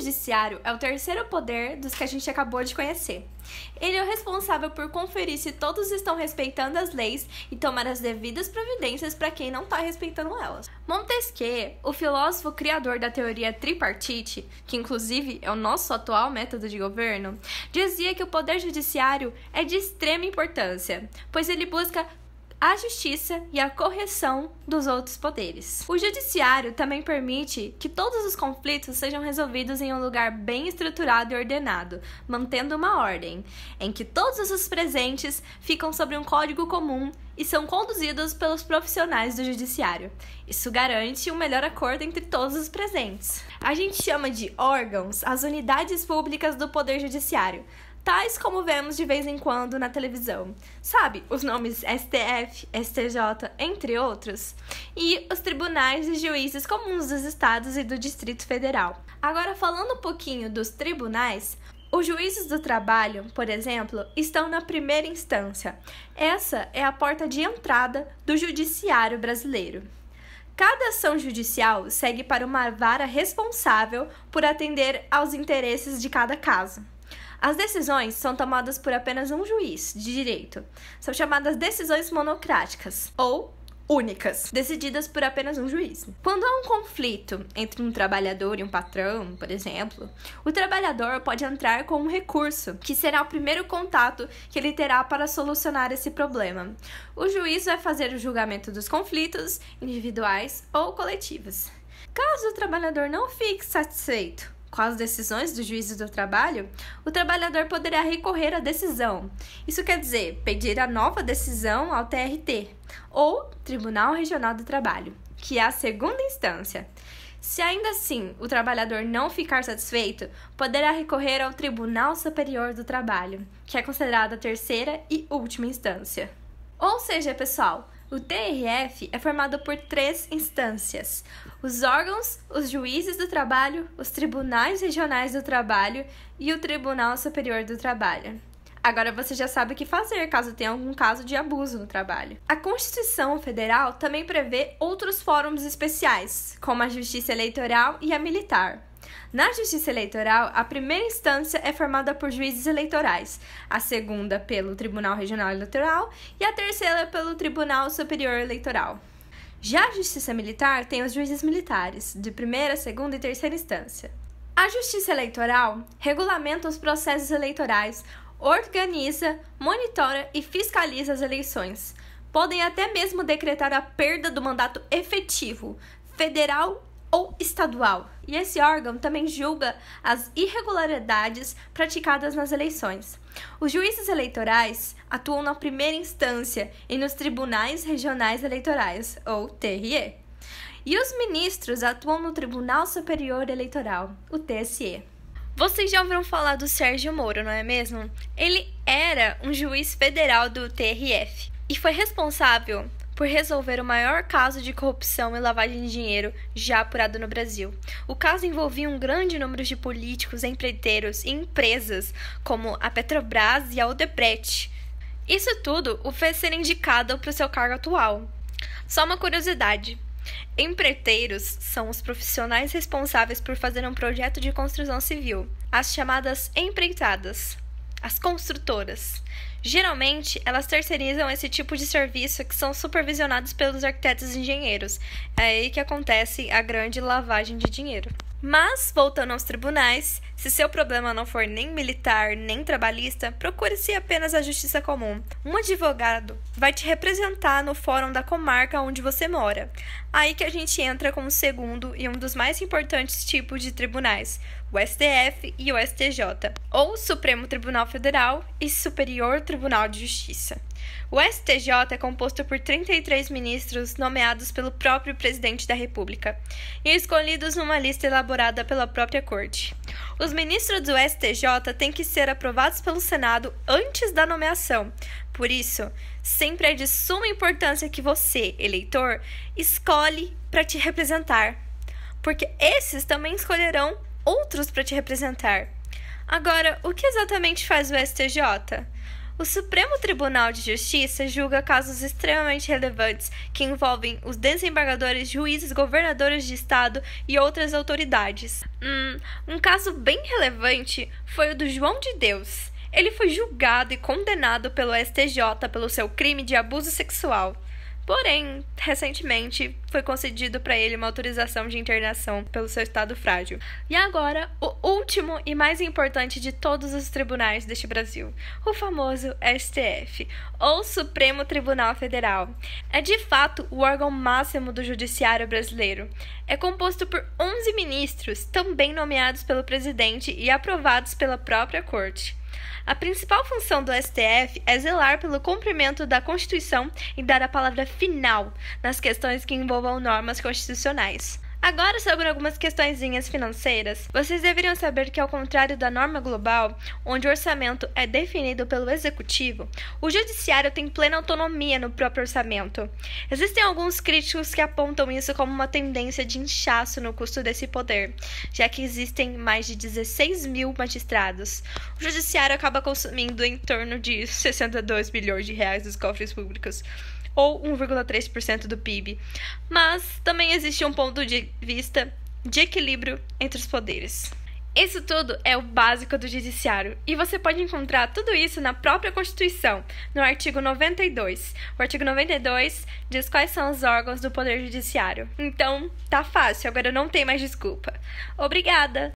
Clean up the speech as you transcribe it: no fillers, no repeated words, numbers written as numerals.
Judiciário é o terceiro poder dos que a gente acabou de conhecer. Ele é o responsável por conferir se todos estão respeitando as leis e tomar as devidas providências para quem não está respeitando elas. Montesquieu, o filósofo criador da teoria tripartite, que inclusive é o nosso atual método de governo, dizia que o poder judiciário é de extrema importância, pois ele busca a justiça e a correção dos outros poderes. O judiciário também permite que todos os conflitos sejam resolvidos em um lugar bem estruturado e ordenado, mantendo uma ordem, em que todos os presentes ficam sobre um código comum e são conduzidos pelos profissionais do judiciário. Isso garante um melhor acordo entre todos os presentes. A gente chama de órgãos as unidades públicas do poder judiciário, tais como vemos de vez em quando na televisão. Sabe, os nomes STF, STJ, entre outros? E os tribunais e juízes comuns dos estados e do Distrito Federal. Agora, falando um pouquinho dos tribunais, os juízes do trabalho, por exemplo, estão na primeira instância. Essa é a porta de entrada do judiciário brasileiro. Cada ação judicial segue para uma vara responsável por atender aos interesses de cada caso. As decisões são tomadas por apenas um juiz de direito. São chamadas decisões monocráticas, ou únicas, decididas por apenas um juiz. Quando há um conflito entre um trabalhador e um patrão, por exemplo, o trabalhador pode entrar com um recurso, que será o primeiro contato que ele terá para solucionar esse problema. O juiz vai fazer o julgamento dos conflitos individuais ou coletivos. Caso o trabalhador não fique satisfeito com as decisões do juízo do trabalho, o trabalhador poderá recorrer à decisão. Isso quer dizer, pedir a nova decisão ao TRT, ou Tribunal Regional do Trabalho, que é a segunda instância. Se ainda assim o trabalhador não ficar satisfeito, poderá recorrer ao Tribunal Superior do Trabalho, que é considerada a terceira e última instância. Ou seja, pessoal, o TRF é formado por 3 instâncias: os órgãos, os juízes do trabalho, os tribunais regionais do trabalho e o Tribunal Superior do Trabalho. Agora você já sabe o que fazer caso tenha algum caso de abuso no trabalho. A Constituição Federal também prevê outros fóruns especiais, como a Justiça Eleitoral e a Militar. Na Justiça Eleitoral, a primeira instância é formada por juízes eleitorais, a segunda pelo Tribunal Regional Eleitoral e a terceira pelo Tribunal Superior Eleitoral. Já a Justiça Militar tem os juízes militares, de primeira, segunda e terceira instância. A Justiça Eleitoral regulamenta os processos eleitorais, organiza, monitora e fiscaliza as eleições. Podem até mesmo decretar a perda do mandato efetivo, federal ou estadual. E esse órgão também julga as irregularidades praticadas nas eleições. Os juízes eleitorais atuam na primeira instância e nos tribunais regionais eleitorais, ou TRE. E os ministros atuam no Tribunal Superior Eleitoral, o TSE. Vocês já ouviram falar do Sérgio Moro, não é mesmo? Ele era um juiz federal do TRF e foi responsável por resolver o maior caso de corrupção e lavagem de dinheiro já apurado no Brasil. O caso envolvia um grande número de políticos, empreiteiros e empresas, como a Petrobras e a Odebrecht. Isso tudo o fez ser indicado para o seu cargo atual. Só uma curiosidade: empreiteiros são os profissionais responsáveis por fazer um projeto de construção civil, as chamadas empreitadas, as construtoras. Geralmente, elas terceirizam esse tipo de serviço que são supervisionados pelos arquitetos e engenheiros. É aí que acontece a grande lavagem de dinheiro. Mas, voltando aos tribunais, se seu problema não for nem militar, nem trabalhista, procure-se apenas a justiça comum. Um advogado vai te representar no fórum da comarca onde você mora. Aí que a gente entra com o segundo e um dos mais importantes tipos de tribunais, o STF e o STJ, ou Supremo Tribunal Federal e Superior Tribunal de Justiça. O STJ é composto por 33 ministros nomeados pelo próprio presidente da República e escolhidos numa lista elaborada pela própria Corte. Os ministros do STJ têm que ser aprovados pelo Senado antes da nomeação. Por isso, sempre é de suma importância que você, eleitor, escolhe para te representar, porque esses também escolherão outros para te representar. Agora, o que exatamente faz o STJ? O Supremo Tribunal de Justiça julga casos extremamente relevantes que envolvem os desembargadores, juízes, governadores de estado e outras autoridades. Um caso bem relevante foi o do João de Deus. Ele foi julgado e condenado pelo STJ pelo seu crime de abuso sexual. Porém, recentemente, foi concedido para ele uma autorização de internação pelo seu estado frágil. E agora, o último e mais importante de todos os tribunais deste Brasil, o famoso STF, ou Supremo Tribunal Federal. É de fato o órgão máximo do judiciário brasileiro. É composto por 11 ministros, também nomeados pelo presidente e aprovados pela própria corte. A principal função do STF é zelar pelo cumprimento da Constituição e dar a palavra final nas questões que envolvam normas constitucionais. Agora, sobre algumas questõezinhas financeiras, vocês deveriam saber que, ao contrário da norma global, onde o orçamento é definido pelo executivo, o judiciário tem plena autonomia no próprio orçamento. Existem alguns críticos que apontam isso como uma tendência de inchaço no custo desse poder, já que existem mais de 16 mil magistrados. O judiciário acaba consumindo em torno de 62 bilhões de reais dos cofres públicos, ou 1,3% do PIB, mas também existe um ponto de vista de equilíbrio entre os poderes. Isso tudo é o básico do judiciário, e você pode encontrar tudo isso na própria Constituição, no artigo 92. O artigo 92 diz quais são os órgãos do Poder Judiciário. Então, tá fácil, agora não tem mais desculpa. Obrigada!